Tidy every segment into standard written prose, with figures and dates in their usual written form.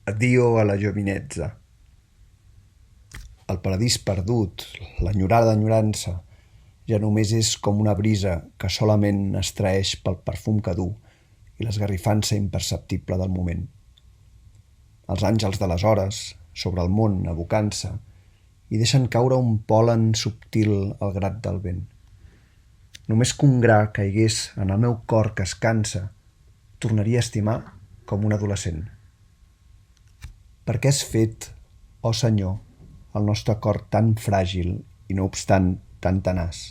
Addio a la jovinetza. El paradís perdut, l'enyorada enyorança, ja només és com una brisa que solament es traeix pel perfum que du i l'esgarrifança imperceptible del moment. Els àngels de les hores, sobre el món abocant-se, i deixen caure un pol·len subtil al grat del vent. Només que un gra caigués en el meu cor que es cansa, tornaria a estimar com un adolescent. Per què has fet, oh Senyor, el nostre cor tan fràgil i no obstant tan tenaç?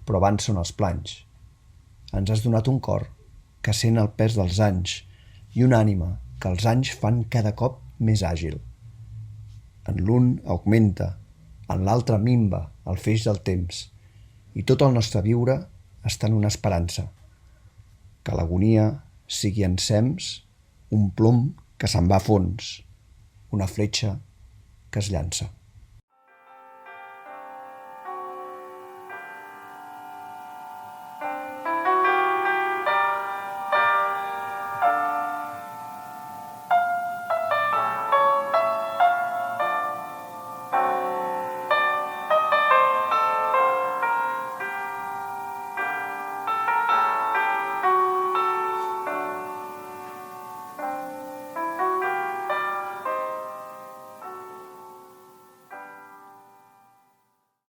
Però abans són els planys. Ens has donat un cor que sent el pes dels anys i una ànima que els anys fan cada cop més àgil. En l'un augmenta, en l'altre minva el feix del temps i tot el nostre viure està en una esperança, que l'agonia sigui ensems un plom que se'n va a fons, una fletxa que es llança.